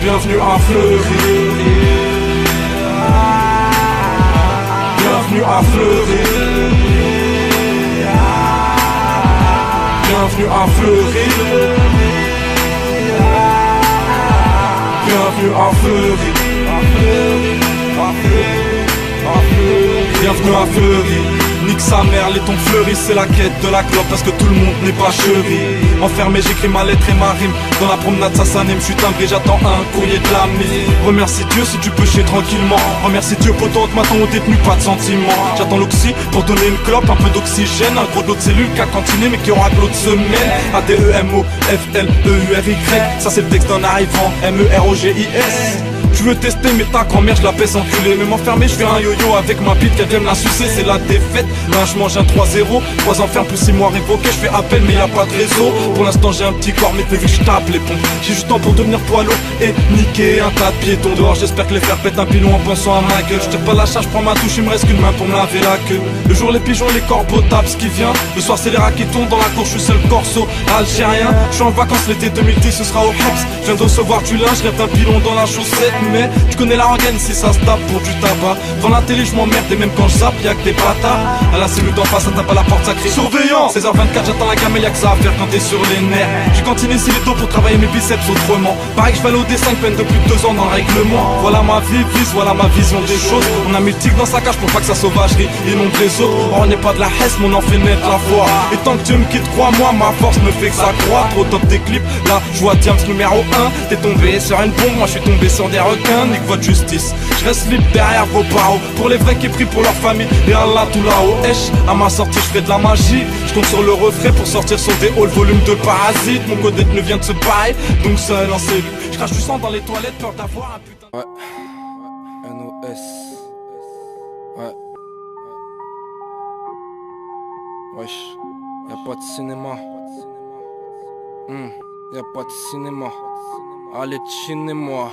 Bienvenue à Fleury. Bienvenue à Fleury. Bienvenue à Fleury. Bienvenue à Fleury. Bienvenue à Fleury. Nique sa mère, les tons fleuris, c'est la quête de la clope parce que tout le monde n'est pas chéri. Enfermé, j'écris ma lettre et ma rime. Dans la promenade, ça s'anime, je suis timbré, j'attends un courrier de la mine. Remercie Dieu si tu peux chier tranquillement. Remercie Dieu pour ton m'attend au détenu, pas de sentiments. J'attends l'oxy pour donner une clope, un peu d'oxygène. Un gros de l'autre cellule qu'à cantiner, mais qui aura que l'autre semaine. ADEMOFLEURY, ça c'est le texte d'un arrivant. MEROGIS. Tu veux tester mais ta grand-mère je la baisse enculée. Même enfermé je fais un yo-yo avec ma bite qu'elle vient me la sucer. C'est la défaite, là je mange un 3-0. 3 enfermes plus 6 mois révoqués. Je fais appel mais y'a pas de réseau. Pour l'instant j'ai un petit corps mais t'as vu que je tape les ponts. J'ai juste temps pour devenir poids lourd et niquer un tas de piétons. Dehors j'espère que les fers pètent un pilon en pensant à ma gueule. Je tire pas la charge, prends ma touche, il me reste qu'une main pour me laver la queue. Le jour les pigeons, les corbeaux tapent ce qui vient. Le soir c'est les rats qui tombent dans la cour, je suis seul corso algérien. Je suis en vacances l'été 2010, ce sera au Habs. Je viens de recevoir du linge, rêve d'un pilon dans la chaussette. Mais tu connais la rengaine si ça se tape pour du tabac. Dans la télé je m'emmerde et même quand je zappe y'a que des bâtards. À la cellule d'en face ça tape à la porte, ça crie surveillant. 16h24 j'attends la gamelle, y'a que ça à faire quand t'es sur les nerfs. J'ai cantiné ici les dos pour travailler mes biceps autrement. Pareil que je vais aller au dessin, peine de plus de 2 ans dans le règlement. Voilà ma vie, voilà ma vision des choses. On a mis le tic dans sa cage pour pas que sa sauvagerie inonde les autres. On n'est pas de la hesse mais on en fait naître la foi. Et tant que Dieu me quitte, crois-moi, ma force me fait que ça croît. Trop top des clips, la joie Diams numéro 1. T'es tombé sur une bombe, moi je suis tombé sur des requins. Nique votre justice, je reste libre derrière vos barreaux. Pour les vrais qui prient pour leur famille, et Allah tout là-haut. Esh, à ma sortie je ferai de la magie. Je compte sur le refrain pour sortir sur des halls volume de parasite. Mon codette ne vient de se bailler, donc seul en cellule. Je crache du sang dans les toilettes, peur d'avoir un putain. Ouais, NOS. Ouais. Wesh, y'a pas de cinéma. Y'a pas de cinéma. Allez, chinez-moi.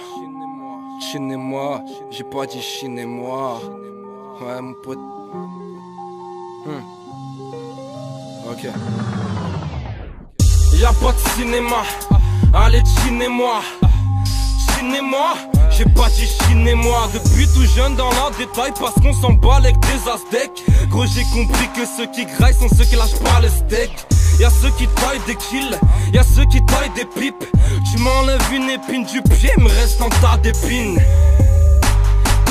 Chinez-moi. J'ai pas dit chinez-moi. Ouais, mon pote. Ok. Y'a pas de cinéma. Allez, chinez-moi. Chinez-moi. J'ai pas dit chinez-moi. Depuis tout jeune dans la détail parce qu'on s'en bat avec des aztèques. Gros j'ai compris que ceux qui graillent sont ceux qui lâchent pas le steak. Y'a ceux qui taillent des kills, y'a ceux qui taillent des pipes. Tu m'enlèves une épine du pied, me reste un tas d'épines.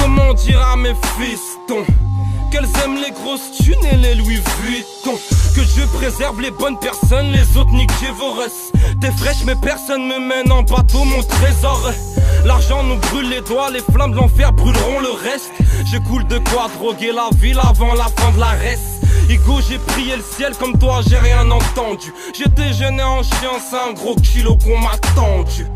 Comment dire à mes fistons qu'elles aiment les grosses thunes et les Louis Vuitton. Que Dieu préserve les bonnes personnes, les autres niquez vos restes. T'es fraîche mais personne me mène en bateau mon trésor. L'argent nous brûle les doigts, les flammes de l'enfer brûleront le reste. Je coule de quoi droguer la ville avant la fin de la reste. Ego j'ai prié le ciel comme toi j'ai rien entendu. J'étais jeune et en chien c'est un gros kilo qu'on m'a tendu.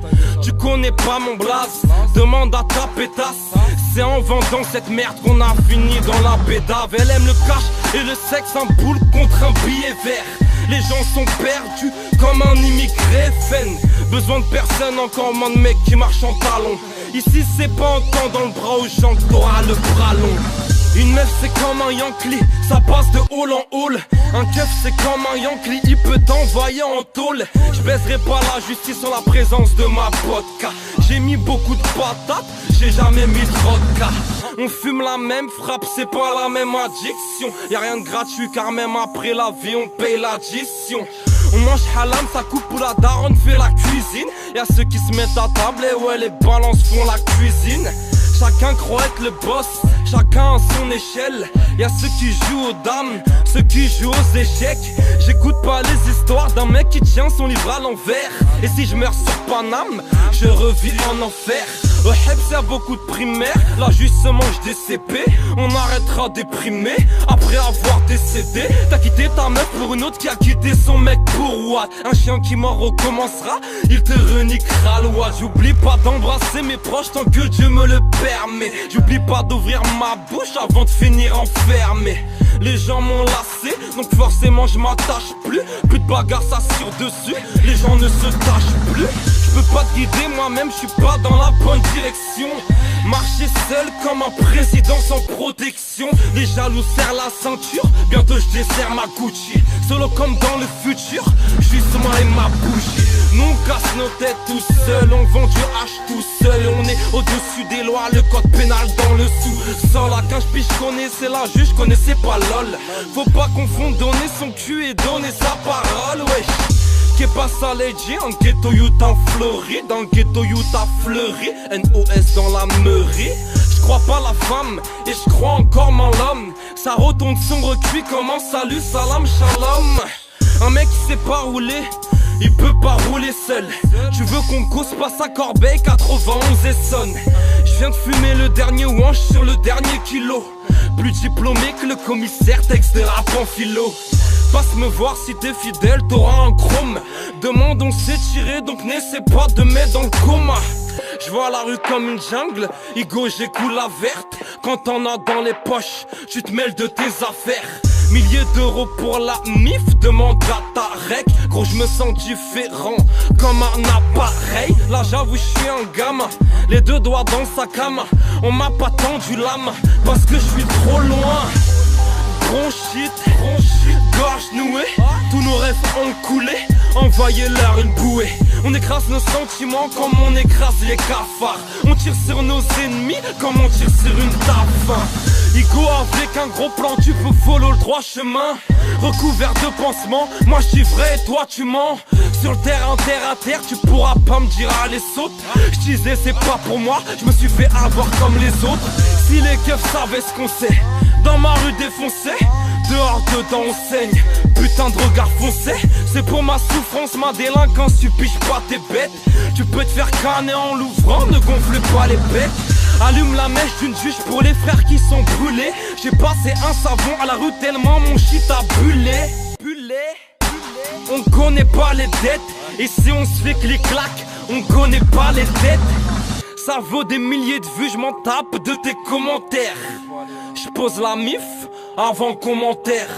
Tu connais pas mon blaze, demande à ta pétasse. C'est en vendant cette merde qu'on a fini dans la bédave. Elle aime le cash et le sexe, un boule contre un billet vert. Les gens sont perdus comme un immigré FN. Besoin de personne, encore moins de mecs qui marchent en talons. Ici c'est pas un temps dans le bras aux gens que t'auras le bras long. Une meuf c'est comme un Yankee, ça passe de hall en hall. Un keuf c'est comme un Yankee, il peut t'envoyer en tôle. Je baiserai pas la justice sans la présence de ma vodka. J'ai mis beaucoup de patates, j'ai jamais mis de vodka. On fume la même frappe, c'est pas la même addiction. Y'a rien de gratuit car même après la vie on paye l'addition. On mange halam, ça coupe pour la daronne fait la cuisine. Y'a ceux qui se mettent à table et ouais les balances font la cuisine. Chacun croit être le boss, chacun à son échelle. Y'a ceux qui jouent aux dames, ceux qui jouent aux échecs. J'écoute pas les histoires d'un mec qui tient son livre à l'envers. Et si je meurs sur Paname, je revis en enfer. Au Hebs y'a beaucoup de primaires, là juste se mange des CP. On arrêtera déprimé après avoir décédé. T'as quitté ta meuf pour une autre qui a quitté son mec pour what? Un chien qui m'en recommencera, il te reniquera le what? J'oublie pas d'embrasser mes proches tant que Dieu me le permet. J'oublie pas d'ouvrir ma bouche avant de finir enfermé. Les gens m'ont lassé, donc forcément je m'attache plus. Plus de bagarre ça sur dessus, les gens ne se tâchent plus. peux pas te guider, moi-même je suis pas dans la bonne direction. Marcher seul comme un président sans protection. Les jaloux serrent la ceinture, bientôt je desserre ma Gucci. Solo comme dans le futur, juste moi et ma bougie. Nous on casse nos têtes tout seuls, on vend du H tout seul. On est au-dessus des lois, le code pénal dans le sous-sol. À 15 piges connaissais la juge, connaissais pas LOL. Faut pas confondre donner son cul et donner sa parole, wesh. Qu'est pas ça legit, en ghetto Utah Floride, en ghetto Utah fleuri, NOS dans la meurie. J'crois pas la femme, et j'crois encore en l'homme. Ça retourne son recuit comme un salut, salam, shalom. Un mec qui sait pas rouler, il peut pas rouler seul. Tu veux qu'on cause pas sa corbeille, 91 et sonne. J'viens de fumer le dernier wanch sur le dernier kilo. Plus diplômé que le commissaire, texte de rap en philo. Passe me voir si t'es fidèle, t'auras un chrome. Demande on s'est tiré, donc n'essaie pas de mettre dans le coma. Je vois la rue comme une jungle, Igo j'écoule la verte. Quand t'en as dans les poches, tu te mêles de tes affaires. Milliers d'euros pour la MIF, demande à ta rec. Gros je me sens différent, comme un appareil. Là j'avoue je suis un gamin, les deux doigts dans sa cam. On m'a pas tendu l'âme, parce que je suis trop loin. Bronchite, gorge nouée, tous nos rêves ont coulé, envoyez-leur une bouée. On écrase nos sentiments comme on écrase les cafards. On tire sur nos ennemis comme on tire sur une taffe. Igo avec un gros plan, tu peux follow le droit chemin. Recouvert de pansements, moi je dis vrai et toi tu mens. Sur le terrain, terre à terre, tu pourras pas me dire allez saute. Je disais c'est pas pour moi, je me suis fait avoir comme les autres. Si les keufs savaient ce qu'on sait, dans ma rue défoncée, dehors dedans on saigne. Putain de regard foncé, c'est pour ma souffrance, ma délinquance, tu piges pas tes bêtes. Tu peux te faire canner en l'ouvrant, ne gonfle pas les bêtes. Allume la mèche d'une juge pour les frères qui sont brûlés. J'ai passé un savon à la rue tellement mon shit a bullé. On connaît pas les dettes, et si on se fait clic-clac, on connaît pas les têtes. Ça vaut des milliers de vues, je m'en tape de tes commentaires. Je pose la mif avant commentaire.